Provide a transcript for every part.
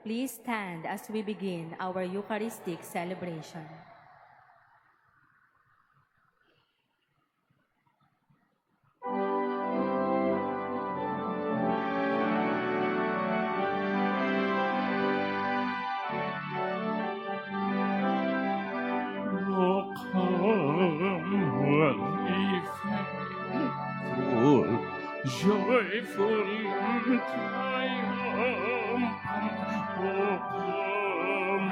Please stand as we begin our Eucharistic celebration. O come, when we faithful, joyful and triumphant. O come,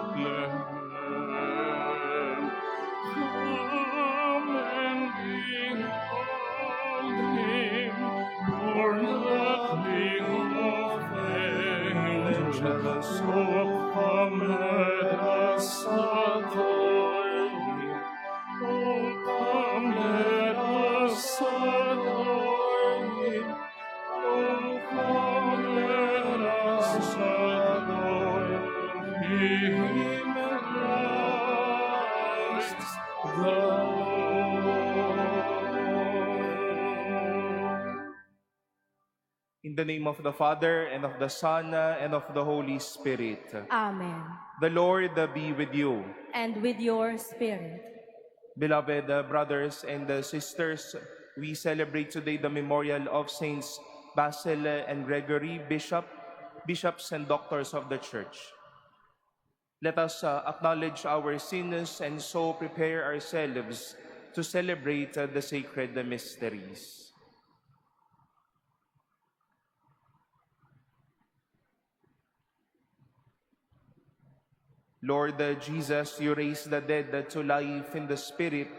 Bethlehem. Come and behold him, born the King of angels. So come, let us adore him. Oh, come, let us adore him. Oh, come, let us adore him, Christ the Lord. In the name of the Father, and of the Son, and of the Holy Spirit. Amen. The Lord be with you. And with your spirit. Beloved brothers and sisters, we celebrate today the memorial of Saints Basil and Gregory, bishops and doctors of the Church. Let us acknowledge our sins and so prepare ourselves to celebrate the sacred mysteries. Lord Jesus, you raised the dead to life in the Spirit.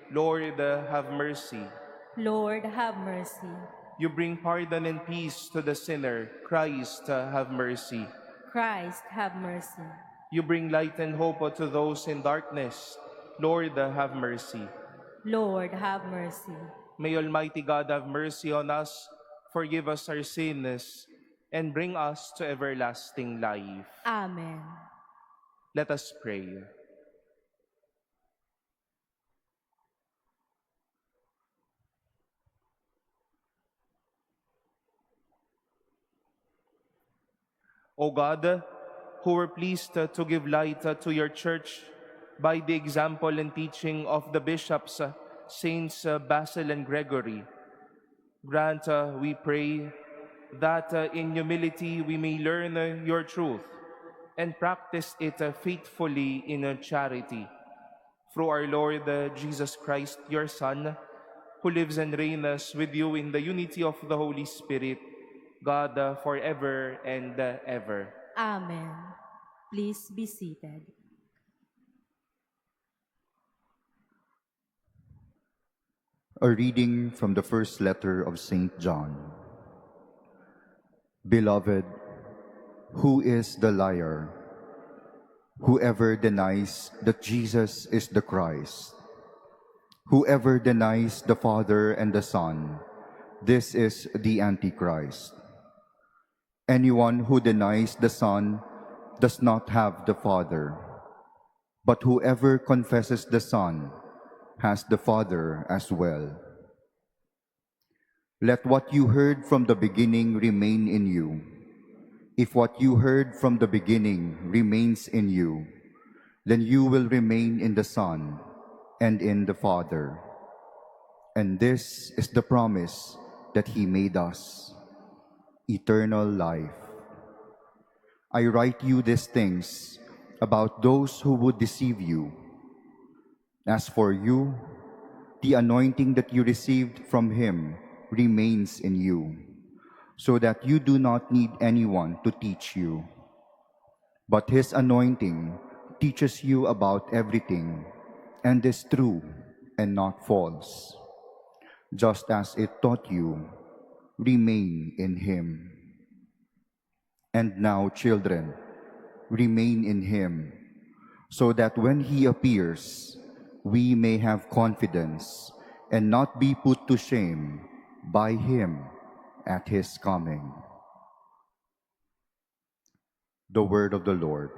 Lord, have mercy. Lord, have mercy. You bring pardon and peace to the sinner. Christ, have mercy. Christ, have mercy. You bring light and hope to those in darkness. Lord, have mercy. Lord, have mercy. May Almighty God have mercy on us, forgive us our sins, and bring us to everlasting life. Amen. Let us pray. O God, who were pleased to give light to your church by the example and teaching of the bishops, Saints Basil and Gregory, grant, we pray, that in humility we may learn your truth and practice it faithfully in charity. Through our Lord Jesus Christ, your Son, who lives and reigns with you in the unity of the Holy Spirit, God, forever and ever. Amen. Please be seated. A reading from the first letter of St. John. Beloved, who is the liar? Whoever denies that Jesus is the Christ. Whoever denies the Father and the Son, this is the Antichrist. Anyone who denies the Son does not have the Father, but whoever confesses the Son has the Father as well. Let what you heard from the beginning remain in you. If what you heard from the beginning remains in you, then you will remain in the Son and in the Father. And this is the promise that He made us, eternal life. I write you these things about those who would deceive you. As for you, the anointing that you received from Him remains in you, so that you do not need anyone to teach you. But His anointing teaches you about everything, and is true and not false. Just as it taught you, remain in Him. And now, children, remain in Him, so that when He appears, we may have confidence and not be put to shame by Him at His coming. The word of the Lord.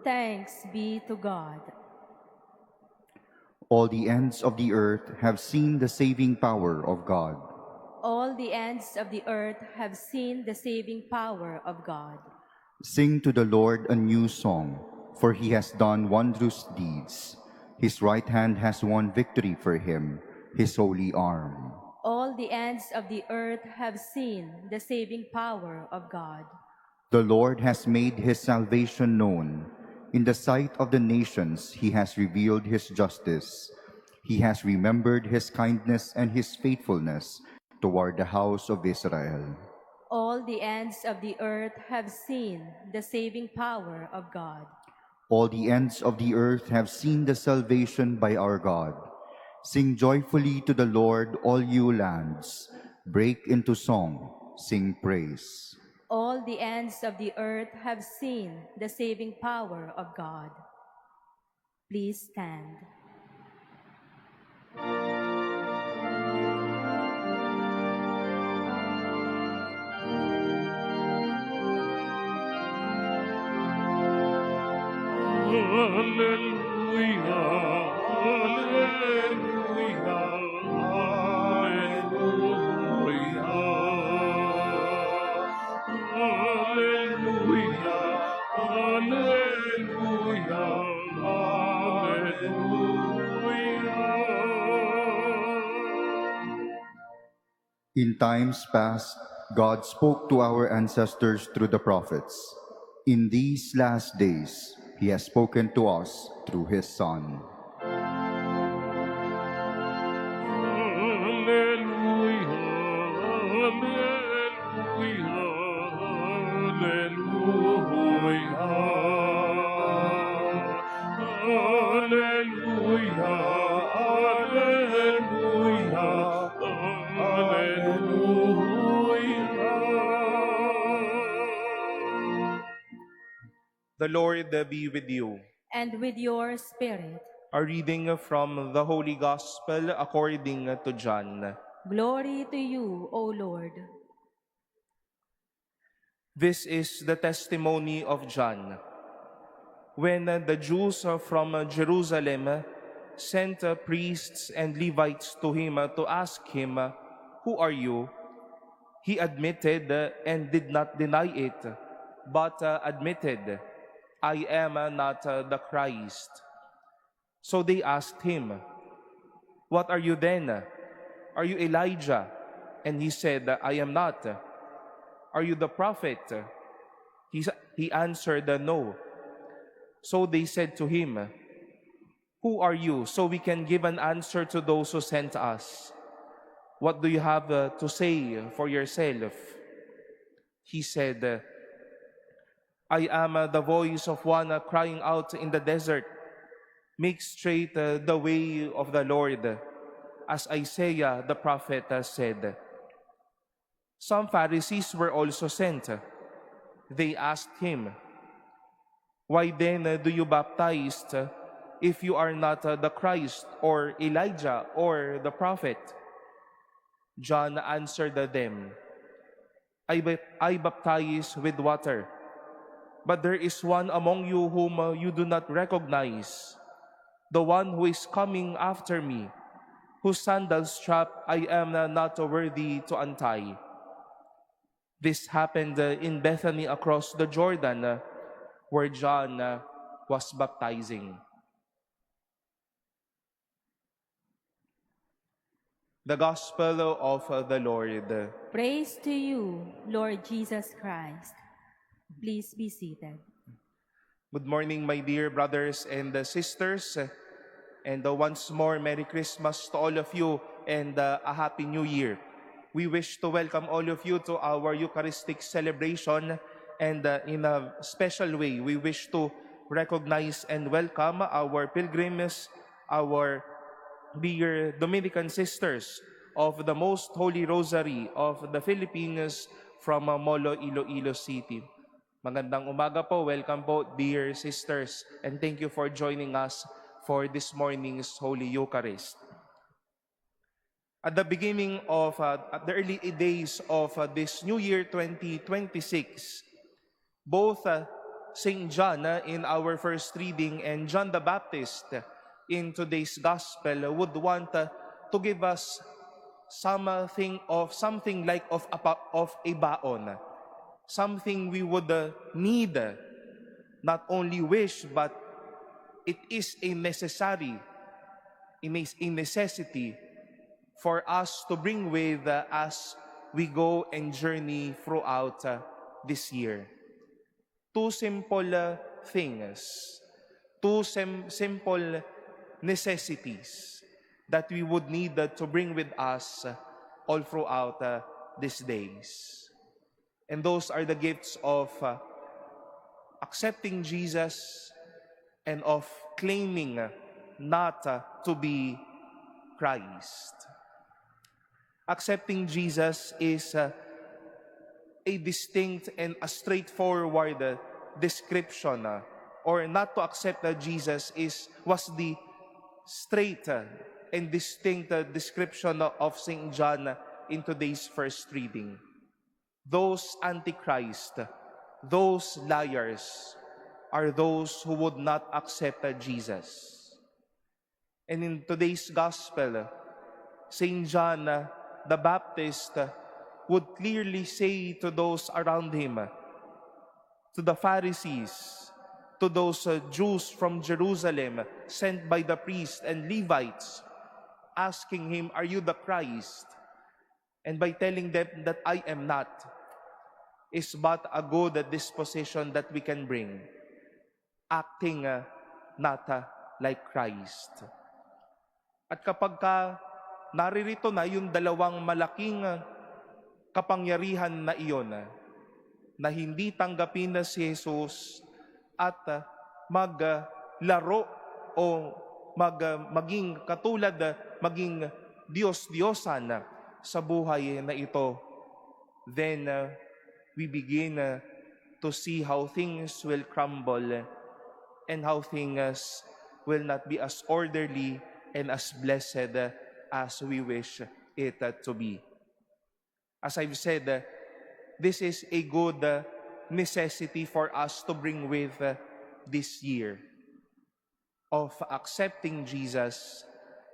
Thanks be to God. All the ends of the earth have seen the saving power of God. All the ends of the earth have seen the saving power of God. Sing to the Lord a new song, for he has done wondrous deeds. His right hand has won victory for him, his holy arm. All the ends of the earth have seen the saving power of God. The Lord has made his salvation known. In the sight of the nations, he has revealed his justice. He has remembered his kindness and his faithfulness toward the house of Israel. All the ends of the earth have seen the saving power of God. All the ends of the earth have seen the salvation by our God. Sing joyfully to the Lord, all you lands. Break into song, sing praise. All the ends of the earth have seen the saving power of God. Please stand. Alleluia, alleluia, alleluia. Alleluia, alleluia, alleluia. In times past, God spoke to our ancestors through the prophets. In these last days, he has spoken to us through his Son. Alleluia, alleluia, alleluia. Alleluia, alleluia, alleluia. The Lord be with you. And with your spirit, A reading from the Holy Gospel according to John. glory to you, O Lord. This is the testimony of John. When the Jews from Jerusalem sent priests and Levites to him to ask him, "Who are you?" He admitted and did not deny it, but admitted, "I am not the Christ." So they asked him, "What are you then? Are you Elijah?" And he said, "I am not." "Are you the prophet?" He answered, "No." So they said to him, "Who are you, so we can give an answer to those who sent us? What do you have to say for yourself?" He said, "I am the voice of one crying out in the desert, 'Make straight the way of the Lord,' as Isaiah the prophet said." Some Pharisees were also sent. They asked him, "Why then do you baptize if you are not the Christ or Elijah or the prophet?" John answered them, I baptize with water, but there is one among you whom you do not recognize, the one who is coming after me, whose sandal strap I am not worthy to untie." This happened in Bethany across the Jordan, where John was baptizing. The Gospel of the Lord. Praise to you, Lord Jesus Christ. Please be seated. Good morning, my dear brothers and sisters. And once more, Merry Christmas to all of you and a Happy New Year. We wish to welcome all of you to our Eucharistic celebration, and in a special way, we wish to recognize and welcome our pilgrims, our dear Dominican sisters of the Most Holy Rosary of the Philippines from Molo, Iloilo City. Magandang umaga po, welcome po dear sisters, and thank you for joining us for this morning's Holy Eucharist. At the beginning of, at the early days of this New Year 2026, both St. John in our first reading and John the Baptist in today's Gospel would want to give us something like of a baon, something we would need, not only wish, but it is a necessity for us to bring with as we go and journey throughout this year. Two simple things, simple necessities that we would need to bring with us all throughout these days. And those are the gifts of accepting Jesus and of claiming not to be Christ. Accepting Jesus is a distinct and a straightforward description, or not to accept Jesus was the straight and distinct description of St. John in today's first reading. Those antichrist, those liars, are those who would not accept Jesus. And in today's gospel, St. John the Baptist would clearly say to those around him, to the Pharisees, to those Jews from Jerusalem sent by the priests and Levites, asking him, "Are you the Christ?" And by telling them that I am not, is but a good disposition that we can bring, acting not like Christ. At kapag naririto na yung dalawang malaking kapangyarihan na iyon, na hindi tanggapin na si Jesus at maglaro o maging katulad, maging Diyos-Diyosan sa buhay na ito, then we begin to see how things will crumble and how things will not be as orderly and as blessed as we wish it to be. As I've said, this is a good necessity for us to bring with this year, of accepting Jesus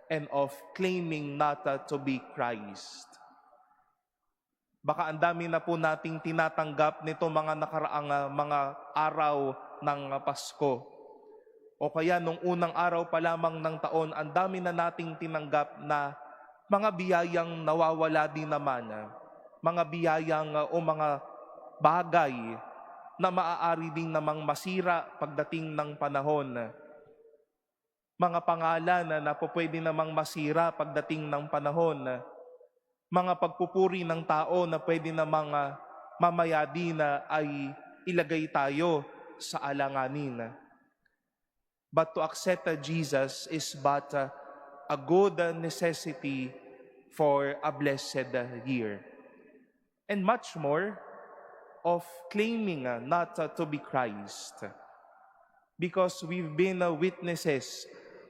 and of claiming not to be Christ. Baka ang dami na po nating tinatanggap nito mga nakaraang mga araw ng Pasko. O kaya nung unang araw pa lamang ng taon, ang dami na nating tinanggap na mga biyayang nawawala din naman. Mga biyayang o mga bagay na maaari din namang masira pagdating ng panahon. Mga pangalan na pwede namang masira pagdating ng panahon. Mga pagpupuri ng tao na pwede namang mamaya din na ay ilagay tayo sa alanganin. But to accept Jesus is but a good necessity for a blessed year. And much more of claiming not to be Christ. Because we've been witnesses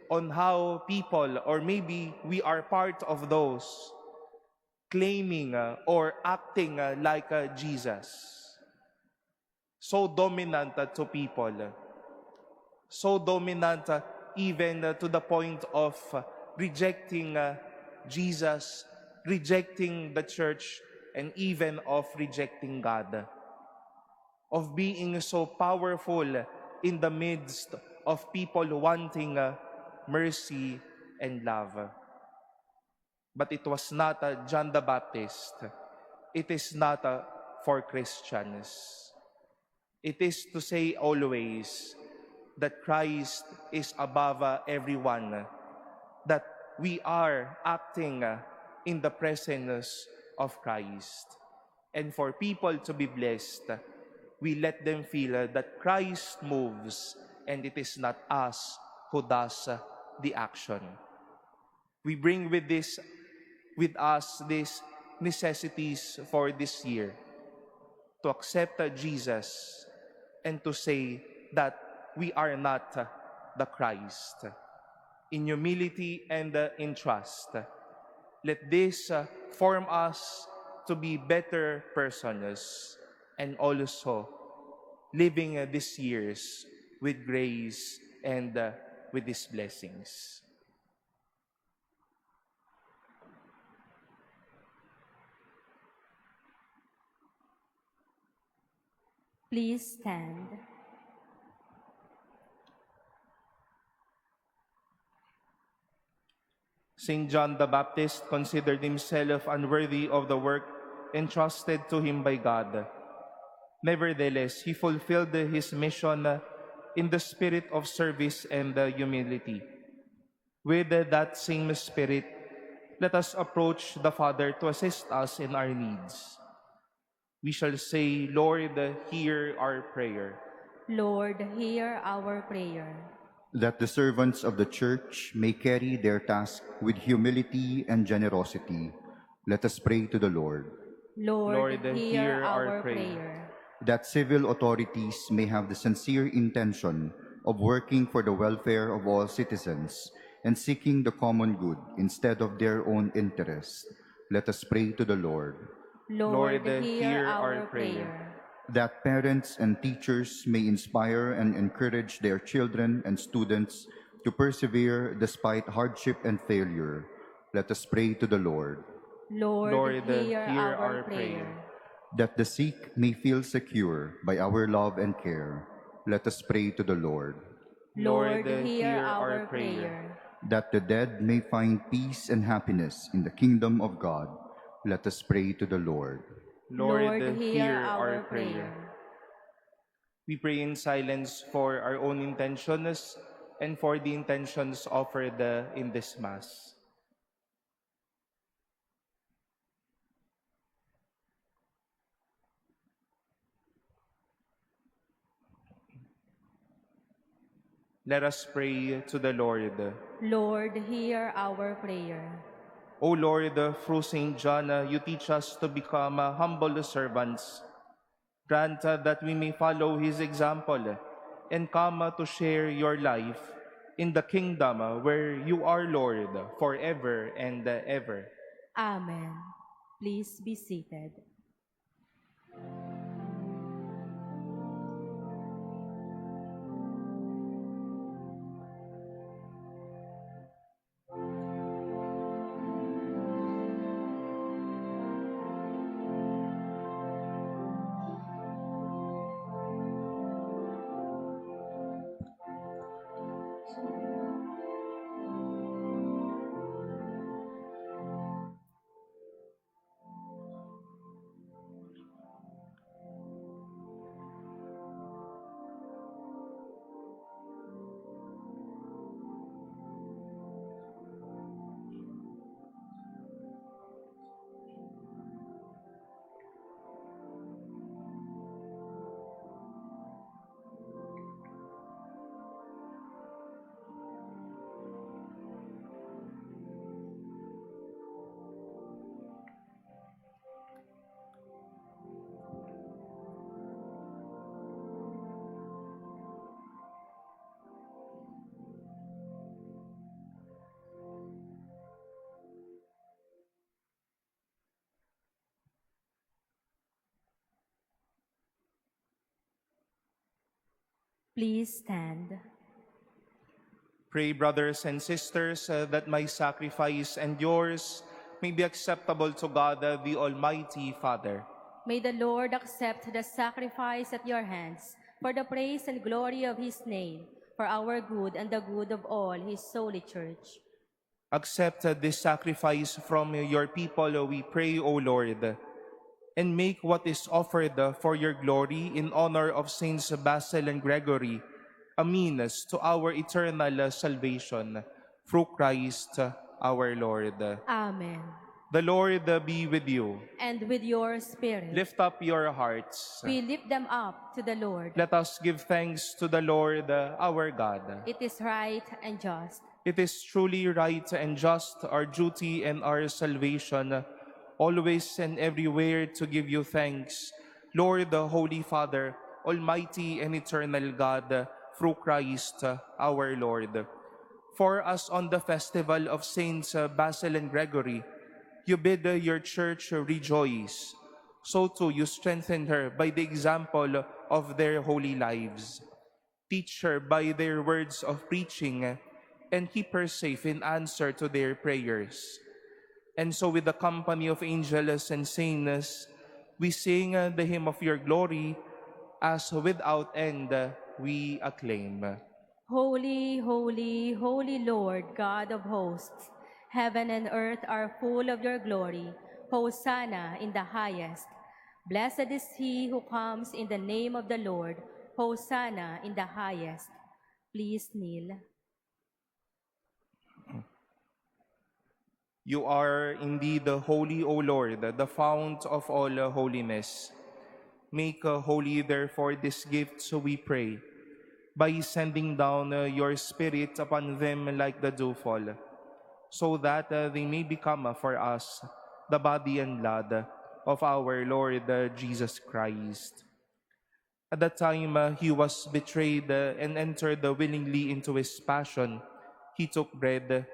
on how people, or maybe we are part of those, claiming or acting like Jesus. So dominant to people. So dominant even to the point of rejecting Jesus, rejecting the church, and even of rejecting God. Of being so powerful in the midst of people wanting mercy and love. But it was not John the Baptist. It is not for Christians. It is to say always that Christ is above everyone, that we are acting in the presence of Christ. And for people to be blessed, we let them feel that Christ moves and it is not us who does the action. We bring with us these necessities for this year, to accept Jesus and to say that we are not the Christ. In humility and in trust, let this form us to be better persons and also living these years with grace and with these blessings. Please stand. Saint John the Baptist considered himself unworthy of the work entrusted to him by God. Nevertheless, he fulfilled his mission in the spirit of service and humility. With that same spirit, let us approach the Father to assist us in our needs. We shall say, Lord, hear our prayer. Lord, hear our prayer. That the servants of the Church may carry their task with humility and generosity, let us pray to the Lord. Lord, hear our prayer. That civil authorities may have the sincere intention of working for the welfare of all citizens and seeking the common good instead of their own interests, let us pray to the Lord. Lord, hear our prayer. That parents and teachers may inspire and encourage their children and students to persevere despite hardship and failure, let us pray to the Lord. Lord, hear our prayer. That the sick may feel secure by our love and care, let us pray to the Lord. Lord, hear our prayer. That the dead may find peace and happiness in the kingdom of God, let us pray to the Lord. Lord, hear our prayer. We pray in silence for our own intentions and for the intentions offered in this Mass. Let us pray to the Lord. Lord, hear our prayer. O Lord, through Saint John, you teach us to become humble servants. Grant that we may follow his example and come to share your life in the kingdom where you are Lord forever and ever. Amen. Please be seated. Please stand. Pray, brothers and sisters, that my sacrifice and yours may be acceptable to God, the Almighty Father. May the Lord accept the sacrifice at your hands for the praise and glory of his name, for our good and the good of all his holy church. Accept this sacrifice from your people, we pray, O Lord, and make what is offered for your glory in honor of Saints Basil and Gregory a means to our eternal salvation through Christ our Lord. Amen. The Lord be with you. And with your spirit. Lift up your hearts. We lift them up to the Lord. Let us give thanks to the Lord our God. It is right and just. It is truly right and just, our duty and our salvation, always and everywhere to give you thanks, Lord, the Holy Father, Almighty and eternal God, through Christ our Lord. For us on the festival of Saints Basil and Gregory, you bid your church rejoice. So too you strengthen her by the example of their holy lives. Teach her by their words of preaching, and keep her safe in answer to their prayers. And so with the company of angels and saints, we sing the hymn of your glory as without end we acclaim. Holy, holy, holy Lord, God of hosts, heaven and earth are full of your glory. Hosanna in the highest. Blessed is he who comes in the name of the Lord. Hosanna in the highest. Please kneel. You are indeed holy, O Lord, the fount of all holiness. Make holy, therefore, this gift, so we pray, by sending down your Spirit upon them like the dewfall, so that they may become for us the body and blood of our Lord Jesus Christ. At that time he was betrayed and entered willingly into his passion. He took bread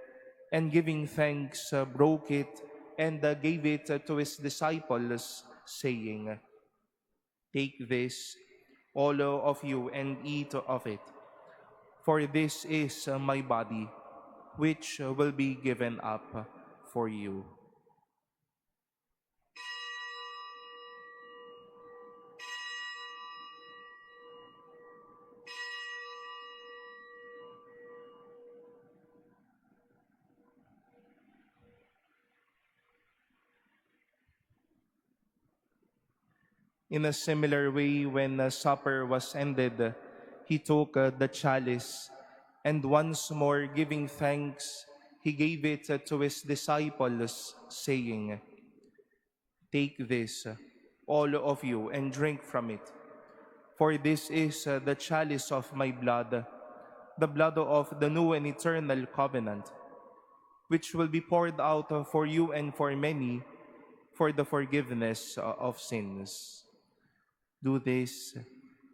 and giving thanks, broke it and gave it to his disciples, saying, "Take this, all of you, and eat of it. For this is my body, which will be given up for you." In a similar way, when supper was ended, he took the chalice, and once more giving thanks, he gave it to his disciples, saying, "Take this, all of you, and drink from it. For this is the chalice of my blood, the blood of the new and eternal covenant, which will be poured out for you and for many for the forgiveness of sins. Do this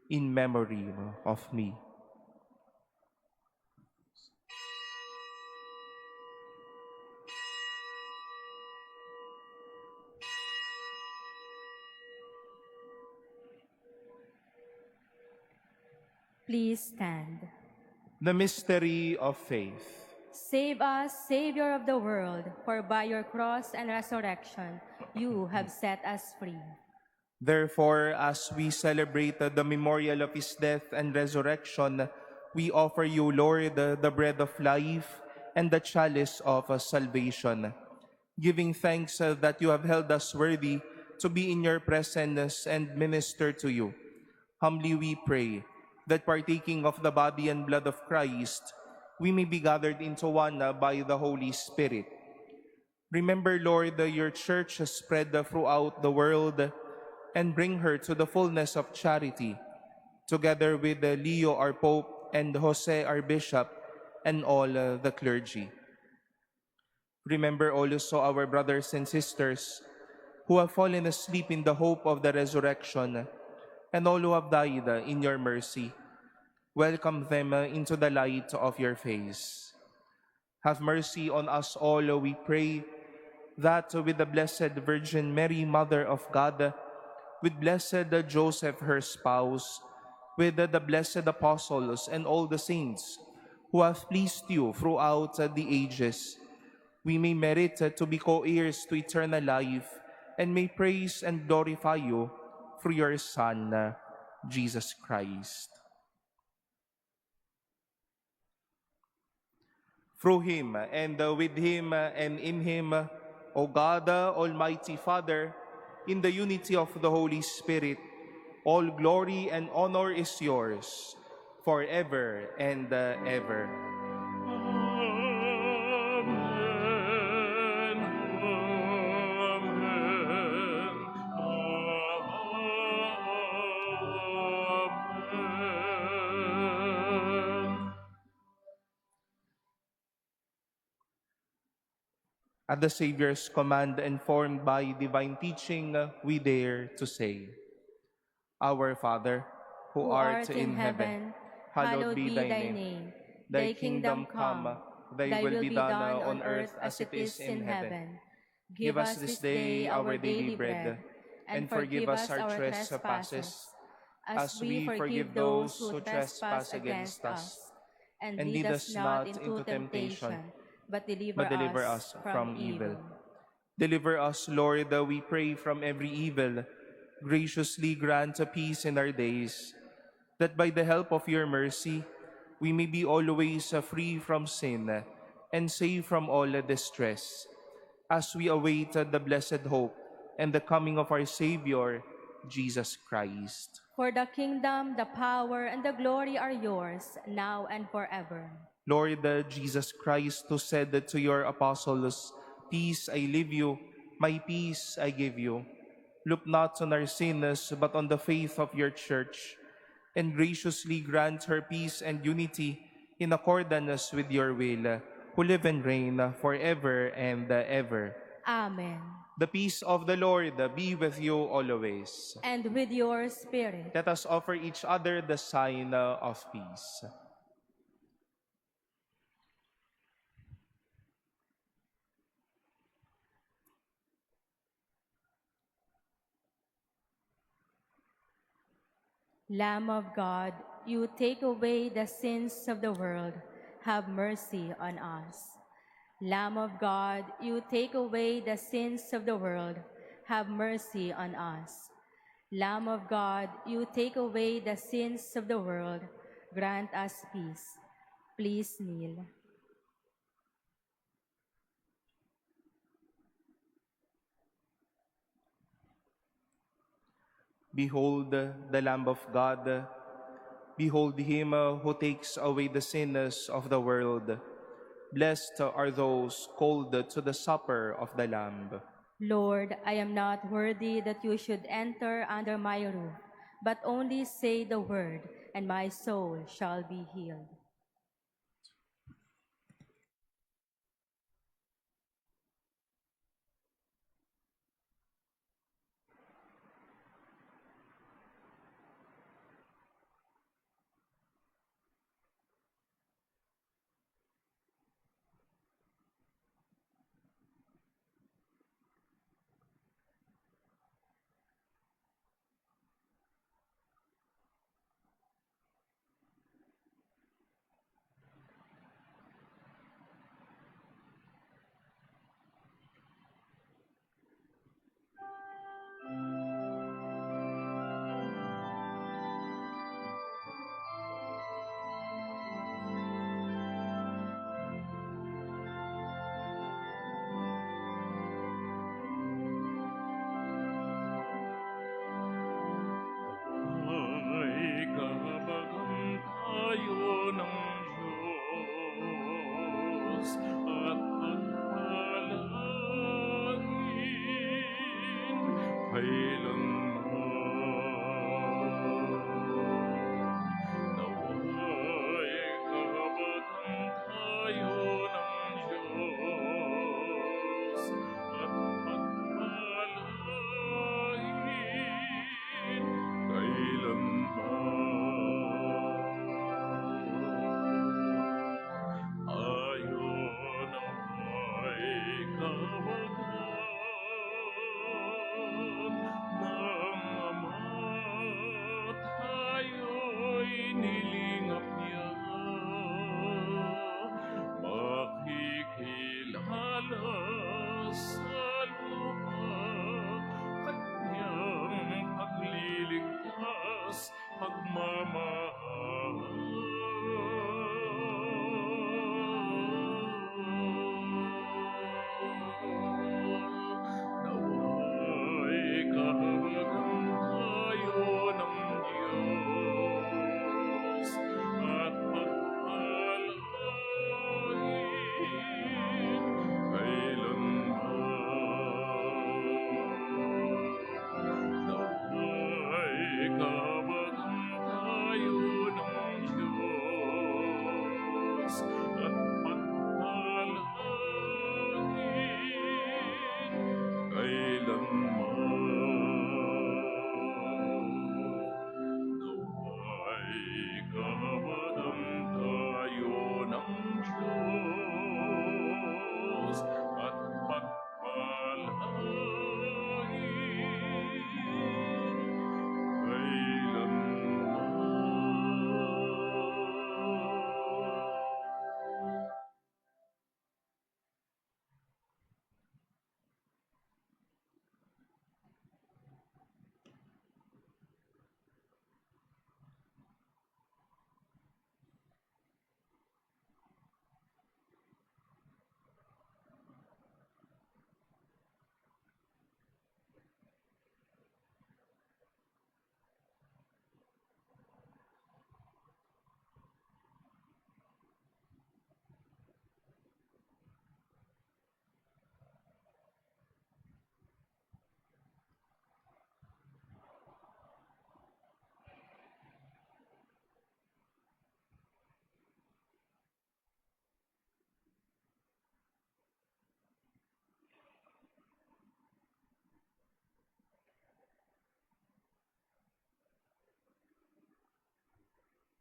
in memory of me." Please stand. The mystery of faith. Save us, Savior of the world, for by your cross and resurrection you have set us free. Therefore, as we celebrate the memorial of his death and resurrection, we offer you, Lord, the bread of life and the chalice of salvation, giving thanks that you have held us worthy to be in your presence and minister to you. Humbly we pray that partaking of the body and blood of Christ, we may be gathered into one by the Holy Spirit. Remember, Lord, your church has spread throughout the world, and bring her to the fullness of charity, together with Leo our Pope and Jose our Bishop and all the clergy. Remember also our brothers and sisters who have fallen asleep in the hope of the resurrection, and all who have died in your mercy. Welcome them into the light of your face. Have mercy on us all, we pray, that with the Blessed Virgin Mary, Mother of God, with Blessed Joseph, her spouse, with the blessed apostles and all the saints who have pleased you throughout the ages, we may merit to be co-heirs to eternal life, and may praise and glorify you through your Son, Jesus Christ. Through him, and with him, and in him, O God, Almighty Father, in the unity of the Holy Spirit, all glory and honor is yours, forever and ever. Amen. Amen. Amen. At the Savior's command, informed by divine teaching, we dare to say, Our Father, who art in heaven, hallowed be thy name. Thy kingdom come, thy will be done on earth as it is in heaven. Give us this day our daily bread, and forgive us our trespasses, as we forgive those who trespass against us. And lead us not into temptation, but deliver us from evil. Deliver us, Lord, we pray, from every evil. graciously grant a peace in our days, that by the help of your mercy, we may be always free from sin and safe from all distress, as we await the blessed hope and the coming of our Savior, Jesus Christ. For the kingdom, the power, and the glory are yours, now and forever. Lord Jesus Christ, who said to your apostles, "Peace I leave you, my peace I give you," look not on our sins, but on the faith of your church, and graciously grant her peace and unity in accordance with your will, who live and reign forever and ever. Amen. The peace of the Lord be with you always. And with your spirit. Let us offer each other the sign of peace. Lamb of God, you take away the sins of the world, have mercy on us. Lamb of God, you take away the sins of the world, have mercy on us. Lamb of God, you take away the sins of the world, grant us peace. Please kneel. Behold the Lamb of God. Behold him who takes away the sins of the world. Blessed are those called to the supper of the Lamb. Lord, I am not worthy that you should enter under my roof, but only say the word, and my soul shall be healed. Ay kabagang tayo ng Diyos at pagpalain kailanman. Naway kabagang tayo ng Diyos at pagpalain kailanman. Ayon ang may kabagan na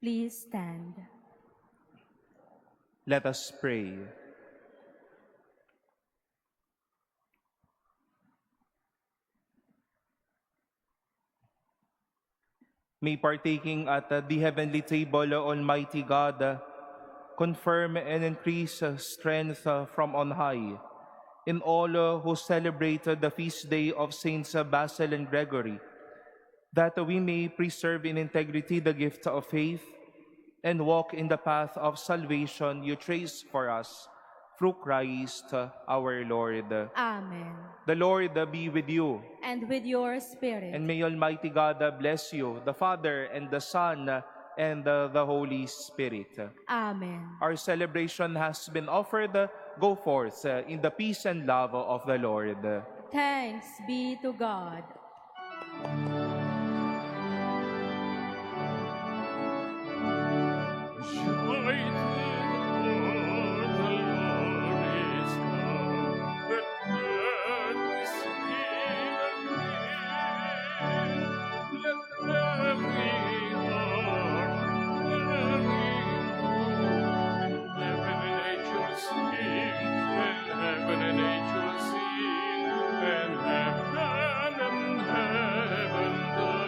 Please stand. Let us pray. May partaking at the heavenly table, Almighty God, confirm and increase strength from on high in all who celebrate the feast day of Saints Basil and Gregory, that we may preserve in integrity the gift of faith and walk in the path of salvation you trace for us through Christ our Lord. Amen. The Lord be with you, And with your spirit. and may Almighty God bless you, the Father and the Son and the Holy Spirit. Amen. Our celebration has been offered. Go forth in the peace and love of the Lord. Thanks be to God.